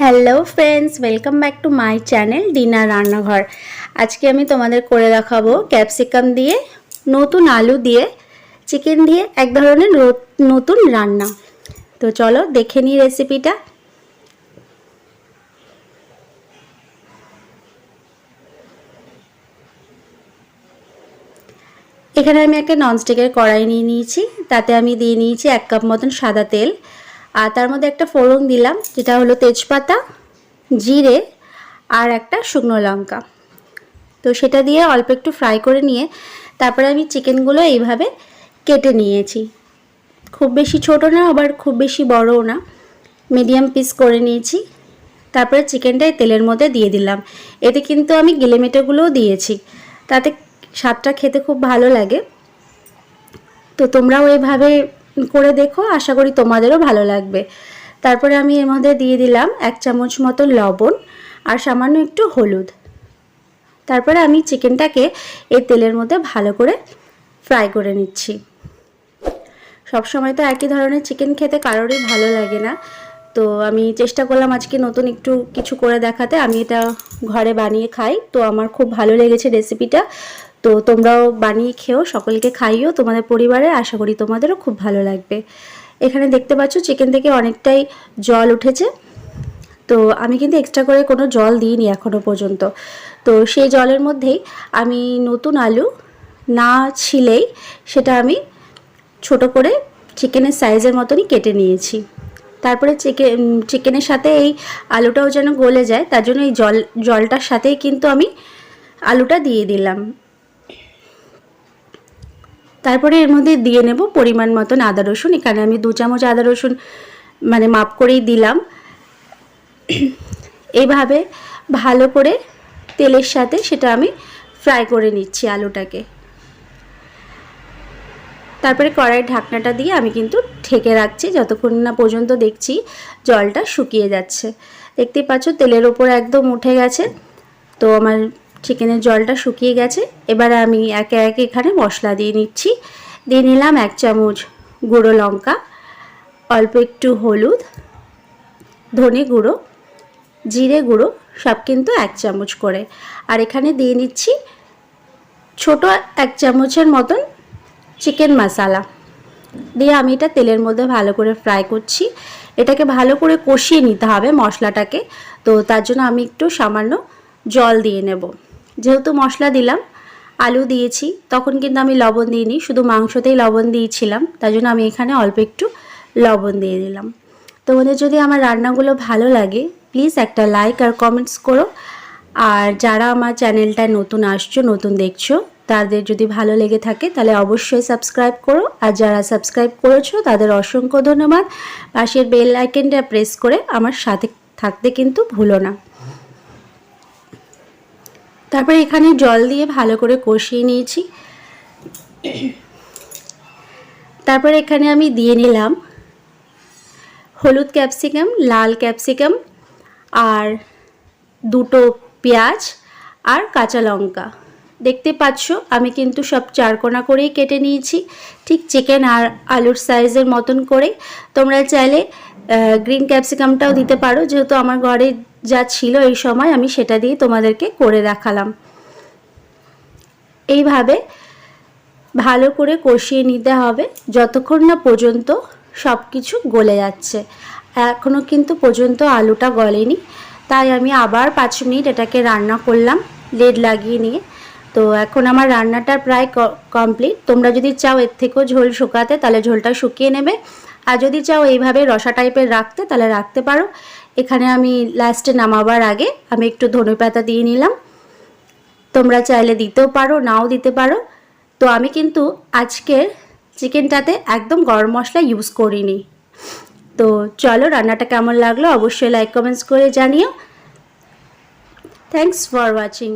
Hello friends, welcome back to my channel dinner রান্নাঘর। আজকে আমি তোমাদের করে দেখাবো ক্যাপসিকাম দিয়ে, নতুন আলু দিয়ে, চিকেন দিয়ে এক ধরনের নতুন রান্না। তো চলো দেখে নিই রেসিপিটা। এখানে আমি একটা ননস্টিকের কড়াই নিয়ে নিয়েছি, তাতে আমি দিয়ে নিয়েছি 1 কাপ মতন সাদা তেল, আর তার মধ্যে একটা ফোড়ন দিলাম যেটা হলো তেজপাতা, জিরে আর একটা শুকনো লঙ্কা। তো সেটা দিয়ে অল্প একটু ফ্রাই করে নিয়ে তারপরে আমি চিকেনগুলো এইভাবে কেটে নিয়েছি। খুব বেশি ছোট না, আবার খুব বেশি বড়ও না, মিডিয়াম পিস করে নিয়েছি। তারপরে চিকেনটাই তেলের মধ্যে দিয়ে দিলাম। এতে কিন্তু আমি গিলেমেটেগুলোও দিয়েছি, তাতে স্বাদটা খেতে খুব ভালো লাগে। তো তোমরাও এইভাবে করে দেখো, আশা করি তোমাদেরও ভালো লাগবে। তারপরে আমি এর মধ্যে দিয়ে দিলাম 1 চামচ মতো লবণ আর সামান্য একটু হলুদ। তারপরে আমি চিকেনটাকে এই তেলের মধ্যে ভালো করে ফ্রাই করে নিচ্ছি। সব সময় তো একই ধরনের চিকেন খেতে কারোরই ভালো লাগে না, তো আমি চেষ্টা করলাম আজকে নতুন একটু কিছু করে দেখাতে। আমি এটা ঘরে বানিয়ে খাই, তো আমার খুব ভালো লেগেছে রেসিপিটা। তো তোমরাও বানিয়ে খেও, সকলকে খাইও তোমাদের পরিবারে, আশা করি তোমাদেরও খুব ভালো লাগবে। এখানে দেখতে পাচ্ছ চিকেন থেকে অনেকটাই জল উঠেছে, তো আমি কিন্তু এক্সট্রা করে কোনো জল দিইনি এখনও পর্যন্ত। তো সেই জলের মধ্যেই আমি নতুন আলু না ছিলেই সেটা আমি ছোট করে চিকেনের সাইজের মতনই কেটে নিয়েছি। তারপরে চিকেনের সাথে এই আলুটাও যেন গলে যায়, তার জন্য এই জলটার সাথেই কিন্তু আমি আলুটা দিয়ে দিলাম। তারপরে এর মধ্যে দিয়ে নেব পরিমাণ মতন আদা রসুন। এখানে আমি 2 চামচ আদা রসুন মানে মাপ করেই দিলাম। এইভাবে ভালো করে তেলের সাথে সেটা আমি ফ্রাই করে নিচ্ছি আলুটাকে। তারপরে কড়াইয়ের ঢাকনাটা দিয়ে আমি কিন্তু ঢেকে রাখছি যতক্ষণ না পর্যন্ত দেখছি জলটা শুকিয়ে যাচ্ছে। দেখতেই পাচ্ছ তেলের ওপর একদম উঠে গেছে। তো আমার চিকেনের জলটা শুকিয়ে গেছে। এবারে আমি একে একে এখানে মশলা দিয়ে নিচ্ছি। দিয়ে নিলাম 1 চামচ গুঁড়ো লঙ্কা, অল্প একটু হলুদ, ধনে গুঁড়ো, জিরে গুঁড়ো, সব কিন্তু 1 চামচ করে। আর এখানে দিয়ে নিচ্ছি ছোট 1 চামচের মতন চিকেন মশলা। দিয়ে আমি এটা তেলের মধ্যে ভালো করে ফ্রাই করছি। এটাকে ভালো করে কষিয়ে নিতে হবে মশলাটাকে, তো তার জন্য আমি একটু সামান্য জল দিয়ে নেব। যেহেতু মশলা দিলাম, আলু দিয়েছি, তখন কিন্তু আমি লবণ দিইনি, শুধু মাংসতেই লবণ দিয়েছিলাম, তার জন্য আমি এখানে অল্প একটু লবণ দিয়ে দিলাম। তোমাদের যদি আমার রান্নাগুলো ভালো লাগে প্লিজ একটা লাইক আর কমেন্টস করো। আর যারা আমার চ্যানেলটায় নতুন আসছো, নতুন দেখছো, তাদের যদি ভালো লেগে থাকে তাহলে অবশ্যই সাবস্ক্রাইব করো। আর যারা সাবস্ক্রাইব করেছো তাদের অসংখ্য ধন্যবাদ। পাশের বেল আইকনটা প্রেস করে আমার সাথে থাকতে কিন্তু ভুলো না। তারপরে এখানে জল দিয়ে ভালো করে কষিয়ে নিয়েছি। তারপরে এখানে আমি দিয়ে নিলাম হলুদ ক্যাপসিকাম, লাল ক্যাপসিকাম আর 2টো পেঁয়াজ আর কাঁচা লঙ্কা। দেখতে পাচ্ছ আমি কিন্তু সব 4 কোনা করেই কেটে নিয়েছি, ঠিক চিকেন আর আলুর সাইজের মতন করে। তোমরা চাইলে গ্রিন ক্যাপসিকামটাও দিতে পারো, যেহেতু আমার ঘরে যা ছিল এই সময় আমি সেটা দিয়ে তোমাদেরকে করে দেখালাম। এইভাবে ভালো করে কষিয়ে নিতে হবে যতক্ষণ না পর্যন্ত সব কিছু গলে যাচ্ছে। এখনও কিন্তু পর্যন্ত আলুটা গলেনি, তাই আমি আবার 5 মিনিট এটাকে রান্না করলাম লেড লাগিয়ে নিয়ে। তো এখন আমার রান্নাটা প্রায় কমপ্লিট। তোমরা যদি চাও এর থেকেও ঝোল শুকাতে তাহলে ঝোলটা শুকিয়ে নেবে, আর যদি চাও এইভাবে রসা টাইপের রাখতে তাহলে রাখতে পারো। এখানে আমি লাস্টে নামাবার আগে আমি একটু ধনেপাতা দিয়ে নিলাম। তোমরা চাইলে দিতেও পারো, নাও দিতে পারো। তো আমি কিন্তু আজকের চিকেনটাতে একদম গরম মশলা ইউজ করিনি। তো চলো রান্নাটা কেমন লাগলো অবশ্যই লাইক কমেন্টস করে জানিও। Thanks for watching.